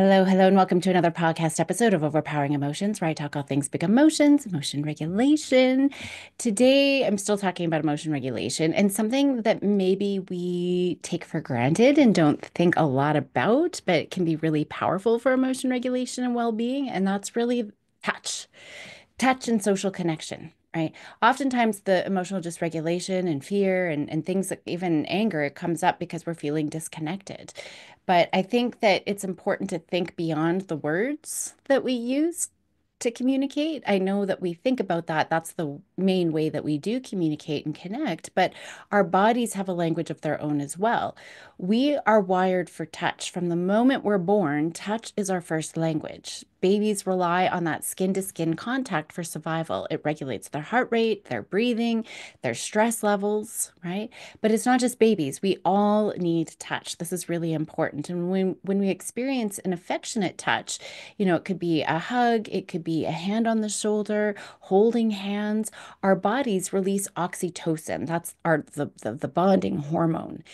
Hello, hello, and welcome to another podcast episode of Overpowering Emotions, where I talk all things big emotions, emotion regulation. Today, I'm still talking about emotion regulation and something that maybe we take for granted and don't think a lot about, but can be really powerful for emotion regulation and well-being, and that's really touch and social connection, right? Oftentimes, the emotional dysregulation and fear and things like even anger, it comes up because we're feeling disconnected. But I think that it's important to think beyond the words that we use to communicate. I know that we think about that. That's the main way that we do communicate and connect, but our bodies have a language of their own as well. We are wired for touch. From the moment we're born, touch is our first language. Babies rely on that skin to skin contact for survival. It regulates their heart rate, their breathing, their stress levels, right? But it's not just babies. We all need touch. This is really important. And when we experience an affectionate touch, it could be a hug, it could be a hand on the shoulder, holding hands. Our bodies release oxytocin. That's the bonding hormone.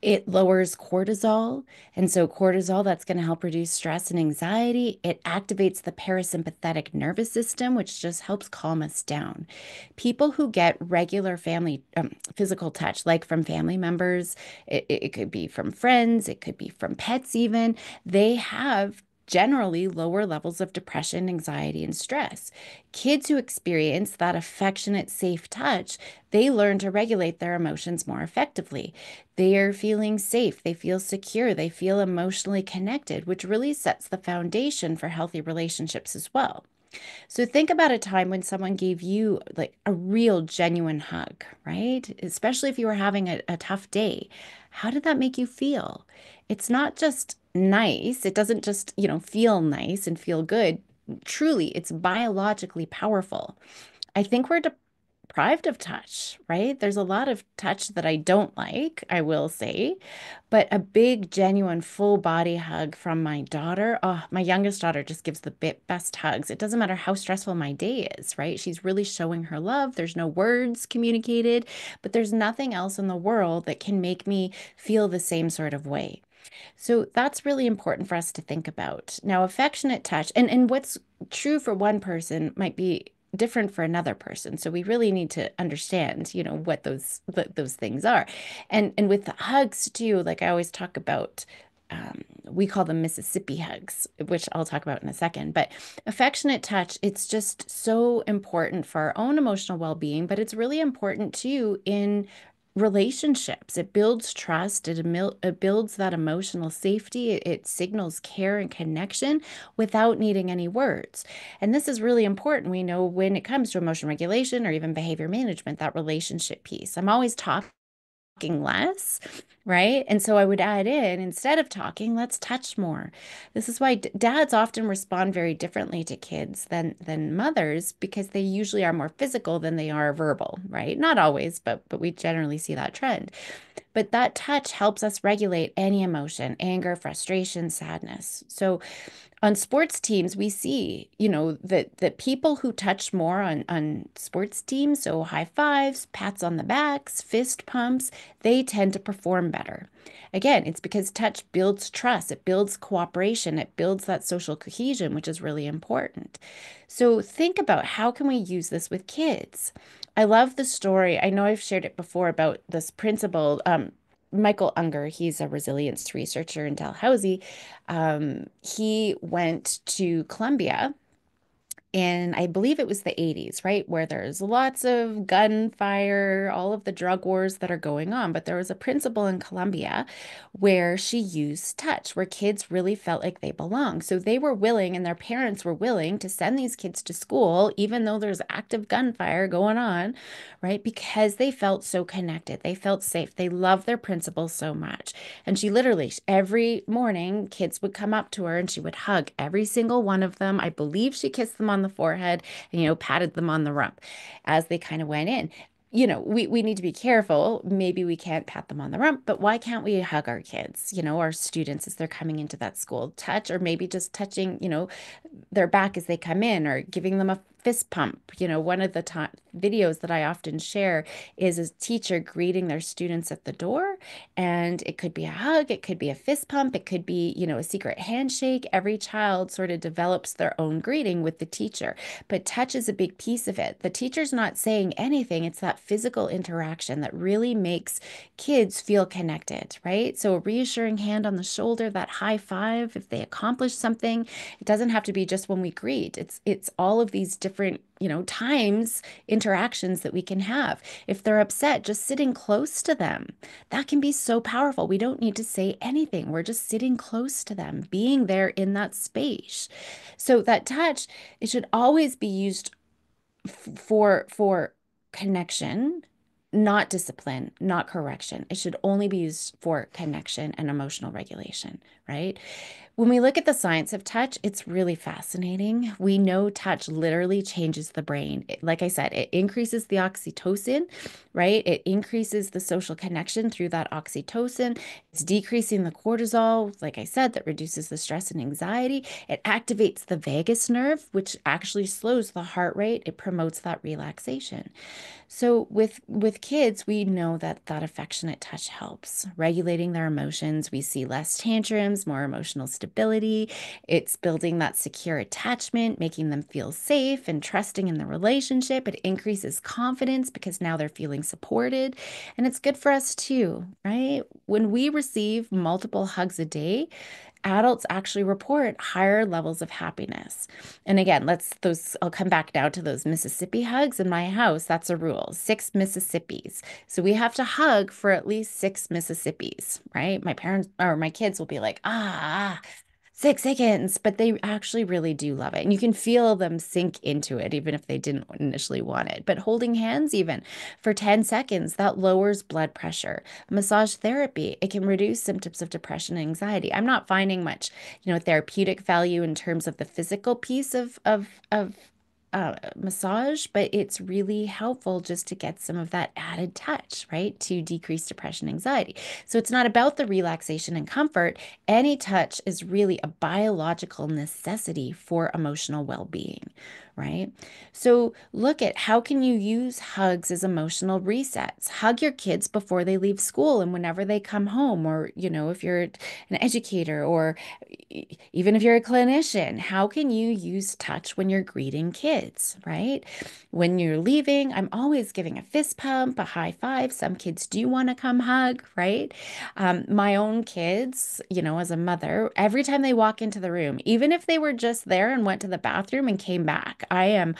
It lowers cortisol. And so cortisol, that's going to help reduce stress and anxiety. It activates the parasympathetic nervous system, which just helps calm us down. People who get regular family physical touch, like from family members, it could be from friends, it could be from pets even, they have generally lower levels of depression, anxiety, and stress. Kids who experience that affectionate, safe touch, they learn to regulate their emotions more effectively. They are feeling safe, they feel secure, they feel emotionally connected, which really sets the foundation for healthy relationships as well. So think about a time when someone gave you like a real genuine hug, right? Especially if you were having a tough day. How did that make you feel? It's not just nice. It doesn't just, feel nice and feel good. Truly, it's biologically powerful. I think we're deprived of touch, right? There's a lot of touch that I don't like, I will say, but a big, genuine, full body hug from my daughter. Oh, my youngest daughter just gives the best hugs. It doesn't matter how stressful my day is, right? She's really showing her love. There's no words communicated, but there's nothing else in the world that can make me feel the same sort of way. So that's really important for us to think about. Now, affectionate touch and what's true for one person might be different for another person. So we really need to understand, what those things are. And with the hugs too, like I always talk about, we call them Mississippi hugs, which I'll talk about in a second. But affectionate touch, it's just so important for our own emotional well-being, but it's really important too in relationships. It builds trust, it builds that emotional safety, it signals care and connection without needing any words. And this is really important. We know when it comes to emotion regulation or even behavior management, that relationship piece. I'm always talking less, right? And so I would add in, instead of talking, let's touch more. This is why dads often respond very differently to kids than mothers because they usually are more physical than they are verbal, right? Not always, but we generally see that trend. But that touch helps us regulate any emotion, anger, frustration, sadness. So on sports teams, we see, that people who touch more on sports teams, so high fives, pats on the backs, fist pumps, they tend to perform better. Again, it's because touch builds trust, it builds cooperation, it builds that social cohesion, which is really important. So think about how can we use this with kids? I love the story. I know I've shared it before about this principal, Michael Unger. He's a resilience researcher in Dalhousie. He went to Colombia in, I believe it was the 80s, right? Where there's lots of gunfire, all of the drug wars that are going on. But there was a principal in Colombia where she used touch, where kids really felt like they belong. So they were willing, and their parents were willing to send these kids to school, even though there's active gunfire going on, right? Because they felt so connected. They felt safe. They loved their principal so much. And she literally, every morning, kids would come up to her and she would hug every single one of them. I believe she kissed them on the forehead and, patted them on the rump as they kind of went in. We need to be careful. Maybe we can't pat them on the rump, but why can't we hug our kids, our students as they're coming into that school, touch, or maybe just touching, their back as they come in, or giving them fist pump. One of the videos that I often share is a teacher greeting their students at the door. And it could be a hug, it could be a fist pump, it could be, a secret handshake. Every child sort of develops their own greeting with the teacher, but touch is a big piece of it. The teacher's not saying anything, it's that physical interaction that really makes kids feel connected, right? So a reassuring hand on the shoulder, that high five if they accomplish something. It doesn't have to be just when we greet. It's all of these different, times, interactions that we can have. If they're upset, just sitting close to them, that can be so powerful. We don't need to say anything. We're just sitting close to them, being there in that space. So that touch, it should always be used for connection, not discipline, not correction. It should only be used for connection and emotional regulation, right? When we look at the science of touch, it's really fascinating. We know touch literally changes the brain. Like I said, it increases the oxytocin, right? It increases the social connection through that oxytocin. It's decreasing the cortisol, like I said, that reduces the stress and anxiety. It activates the vagus nerve, which actually slows the heart rate. It promotes that relaxation. So with kids, we know that that affectionate touch helps regulating their emotions. We see less tantrums, more emotional stability. It's building that secure attachment, making them feel safe and trusting in the relationship. It increases confidence because now they're feeling supported. And it's good for us too, right? When we receive multiple hugs a day, adults actually report higher levels of happiness. And again, I'll come back now to those Mississippi hugs in my house. That's a rule, 6 Mississippis. So we have to hug for at least 6 Mississippis, right? My parents or my kids will be like, 6 seconds, but they actually really do love it. And you can feel them sink into it, even if they didn't initially want it. But holding hands, even for 10 seconds, that lowers blood pressure. Massage therapy, it can reduce symptoms of depression and anxiety. I'm not finding much, therapeutic value in terms of the physical piece of massage, but it's really helpful just to get some of that added touch, right? To decrease depression, anxiety. So it's not about the relaxation and comfort. Any touch is really a biological necessity for emotional well-being, right? So look at how can you use hugs as emotional resets? Hug your kids before they leave school and whenever they come home, or, if you're an educator or even if you're a clinician, how can you use touch when you're greeting kids, right? When you're leaving, I'm always giving a fist pump, a high five. Some kids do want to come hug, right? My own kids, as a mother, every time they walk into the room, even if they were just there and went to the bathroom and came back, I am,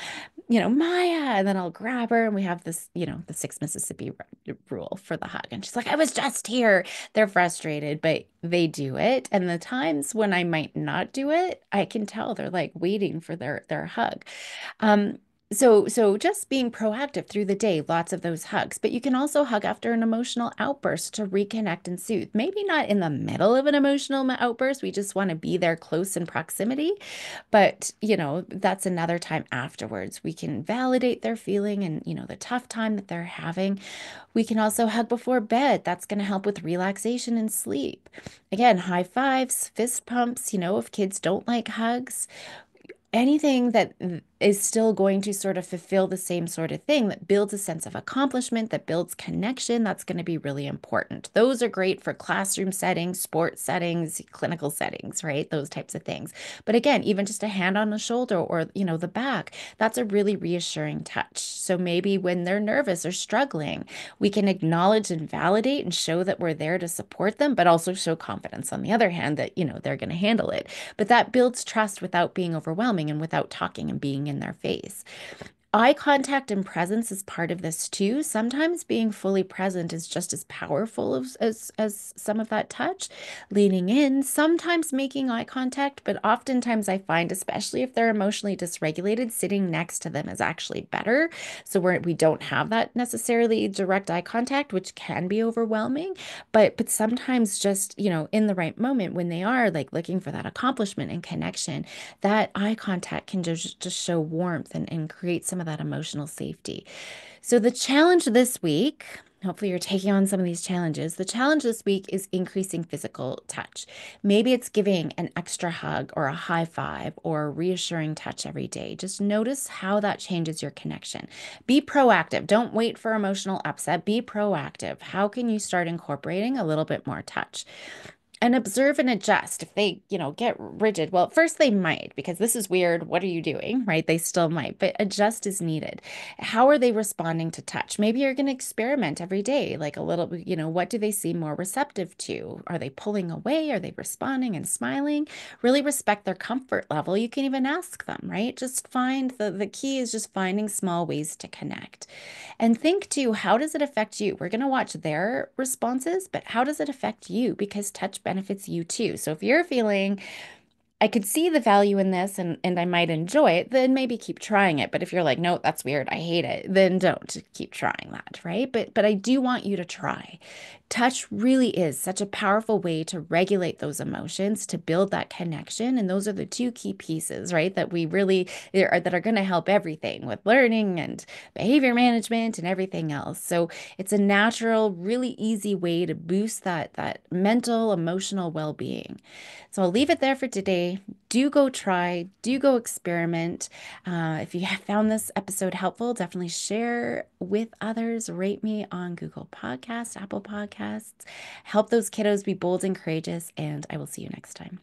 Maya, and then I'll grab her and we have this, the 6 Mississippi rule for the hug. And she's like, I was just here. They're frustrated, but they do it. And the times when I might not do it, I can tell they're like waiting for their hug. Um, so just being proactive through the day, lots of those hugs, but you can also hug after an emotional outburst to reconnect and soothe. Maybe not in the middle of an emotional outburst. We just want to be there close in proximity, but that's another time afterwards. We can validate their feeling and, the tough time that they're having. We can also hug before bed. That's going to help with relaxation and sleep. Again, high fives, fist pumps, if kids don't like hugs, anything that is still going to sort of fulfill the same sort of thing that builds a sense of accomplishment, that builds connection, that's going to be really important. Those are great for classroom settings, sports settings, clinical settings, right? Those types of things. But again, even just a hand on the shoulder or, the back, that's a really reassuring touch. So maybe when they're nervous or struggling, we can acknowledge and validate and show that we're there to support them, but also show confidence on the other hand that, they're going to handle it. But that builds trust without being overwhelming and without talking and being in their face. Eye contact and presence is part of this too. Sometimes being fully present is just as powerful as some of that touch, leaning in, sometimes making eye contact, but oftentimes I find, especially if they're emotionally dysregulated, sitting next to them is actually better. So we don't have that necessarily direct eye contact, which can be overwhelming, but sometimes just, in the right moment when they are like looking for that accomplishment and connection, that eye contact can just show warmth and create some of that emotional safety. So the challenge this week, Hopefully, you're taking on some of these challenges. The challenge this week is increasing physical touch. Maybe it's giving an extra hug or a high five or a reassuring touch every day. Just notice how that changes your connection. Be proactive. Don't wait for emotional upset. Be proactive. How can you start incorporating a little bit more touch? And observe and adjust. If they, get rigid, well, at first they might, because this is weird. What are you doing? Right? They still might, but adjust is needed. How are they responding to touch? Maybe you're going to experiment every day, like a little, what do they seem more receptive to? Are they pulling away? Are they responding and smiling? Really respect their comfort level. You can even ask them, right? Just find the key is just finding small ways to connect. And think too, how does it affect you? We're going to watch their responses, but how does it affect you? Because touch benefits you too. So if you're feeling I could see the value in this and I might enjoy it, then maybe keep trying it. But if you're like, no, that's weird, I hate it, then don't keep trying that, right? But I do want you to try. Touch really is such a powerful way to regulate those emotions, to build that connection. And those are the two key pieces, right? That we really that are going to help everything with learning and behavior management and everything else. So it's a natural, really easy way to boost that mental, emotional well-being. So I'll leave it there for today. Do go try, do go experiment. If you have found this episode helpful, definitely share with others. Rate me on Google Podcasts, Apple Podcasts. Help those kiddos be bold and courageous, and I will see you next time.